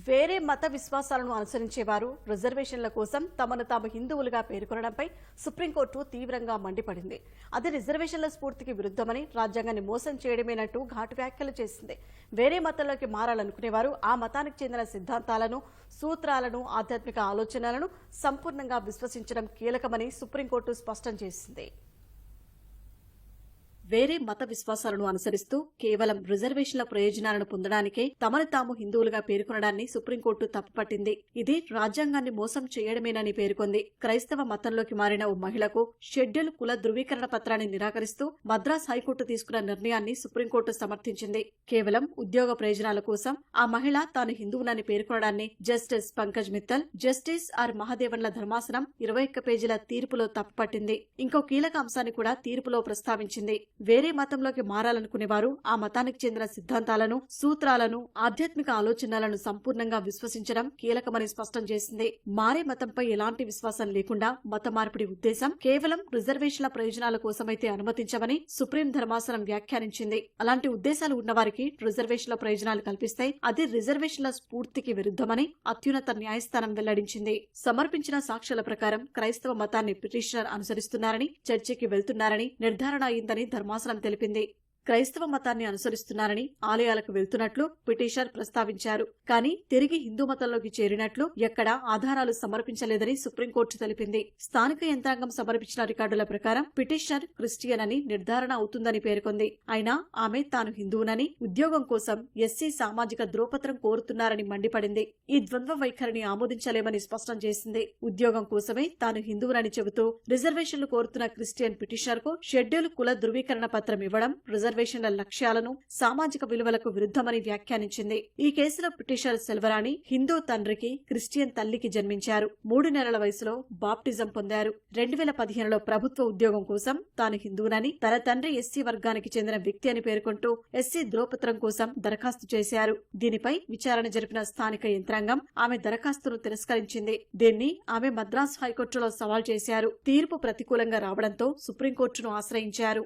వేరే మత విశ్వాసాలను అనుసరించేవారు రిజర్వేషన్ల కోసం తమను తాము హిందువులుగా పేర్కొనడంపై సుప్రీంకోర్టు తీవ్రంగా మండిపడింది. అది రిజర్వేషన్ల స్ఫూర్తికి విరుద్ధమని, రాజ్యాంగాన్ని మోసం చేయడమేనంటూ ఘాటు వ్యాఖ్యలు చేసింది. వేరే మతంలోకి మారాలనుకునేవారు ఆ మతానికి చెందిన సిద్ధాంతాలను, సూత్రాలను, ఆధ్యాత్మిక ఆలోచనలను సంపూర్ణంగా విశ్వసించడం కీలకమని సుప్రీంకోర్టు స్పష్టం చేసింది. వేరే మత విశ్వాసాలను అనుసరిస్తూ కేవలం రిజర్వేషన్ల ప్రయోజనాలను పొందడానికే తమను తాము హిందువులుగా పేర్కొనడాన్ని సుప్రీంకోర్టు తప్పుపట్టింది. ఇది రాజ్యాంగాన్ని మోసం చేయడమేనని పేర్కొంది. క్రైస్తవ మతంలోకి మారిన ఓ మహిళకు షెడ్యూల్ కుల ధృవీకరణ పత్రాన్ని నిరాకరిస్తూ మద్రాస్ హైకోర్టు తీసుకున్న నిర్ణయాన్ని సుప్రీంకోర్టు సమర్థించింది. కేవలం ఉద్యోగ ప్రయోజనాల కోసం ఆ మహిళ తాను హిందువులని పేర్కొనడాన్ని justice Pankaj Mittal, justice R మహాదేవన్ల ధర్మాసనం 21 పేజీల తీర్పులో తప్పుపట్టింది. ఇంకో కీలక అంశాన్ని కూడా తీర్పులో ప్రస్తావించింది. వేరే మతంలోకి మారాలనుకునేవారు ఆ మతానికి చెందిన సిద్ధాంతాలను, సూత్రాలను, ఆధ్యాత్మిక ఆలోచనలను సంపూర్ణంగా విశ్వసించడం కీలకమని స్పష్టం చేసింది. మారే మతంపై ఎలాంటి విశ్వాసం లేకుండా మత మార్పిడి ఉద్దేశం కేవలం రిజర్వేషన్ల ప్రయోజనాల కోసమైతే అనుమతించమని సుప్రీం ధర్మాసనం వ్యాఖ్యానించింది. అలాంటి ఉద్దేశాలు ఉన్నవారికి రిజర్వేషన్ల ప్రయోజనాలు కల్పిస్తే అది రిజర్వేషన్ల స్ఫూర్తికి విరుద్ధమని అత్యున్నత న్యాయస్థానం వెల్లడించింది. సమర్పించిన సాక్ష్యాల ప్రకారం క్రైస్తవ మతాన్ని పిటిషనర్ అనుసరిస్తున్నారని, చర్చికి వెళ్తున్నారని నిర్ధారణ అయిందని ధర్మాసనం తెలిపింది. క్రైస్తవ మతాన్ని అనుసరిస్తున్నారని, ఆలయాలకు వెళ్తున్నట్లు పిటిషనర్ ప్రస్తావించారు. కానీ తిరిగి హిందూ మతంలోకి చేరినట్లు ఎక్కడా ఆధారాలు సమర్పించలేదని సుప్రీంకోర్టు తెలిపింది. స్థానిక యంత్రాంగం సమర్పించిన రికార్డుల ప్రకారం పిటిషనర్ క్రిస్టియన్ అని నిర్ధారణ అవుతుందని పేర్కొంది. అయినా ఆమె తాను హిందువునని, ఉద్యోగం కోసం ఎస్సీ సామాజిక ధ్రువపత్రం కోరుతున్నారని మండిపడింది. ఈ ద్వంద్వ వైఖరిని ఆమోదించలేమని స్పష్టం చేసింది. ఉద్యోగం కోసమే తాను హిందువునని చెబుతూ రిజర్వేషన్లు కోరుతున్న క్రిస్టియన్ పిటిషనర్ కు షెడ్యూల్ కుల ధృవీకరణ పత్రం ఇవ్వడం రిజర్వేషన్ల లక్ష్యాలను, సామాజిక విలువలకు విరుద్ధమని వ్యాఖ్యానించింది. ఈ కేసులో పిటిషనర్ సెల్వరాణి హిందూ తండ్రికి, క్రిస్టియన్ తల్లికి జన్మించారు. 3 నెలల వయసులో బాప్టిజం పొందారు. 2015లో ప్రభుత్వ ఉద్యోగం కోసం తాను హిందువునని, తన తండ్రి ఎస్సీ వర్గానికి చెందిన వ్యక్తి అని పేర్కొంటూ ఎస్సీ ధ్రువపత్రం కోసం దరఖాస్తు చేశారు. దీనిపై విచారణ జరిపిన స్థానిక యంత్రాంగం ఆమె దరఖాస్తును తిరస్కరించింది. దీన్ని ఆమె మద్రాస్ హైకోర్టులో సవాల్ చేశారు. తీర్పు ప్రతికూలంగా రావడంతో సుప్రీంకోర్టును ఆశ్రయించారు.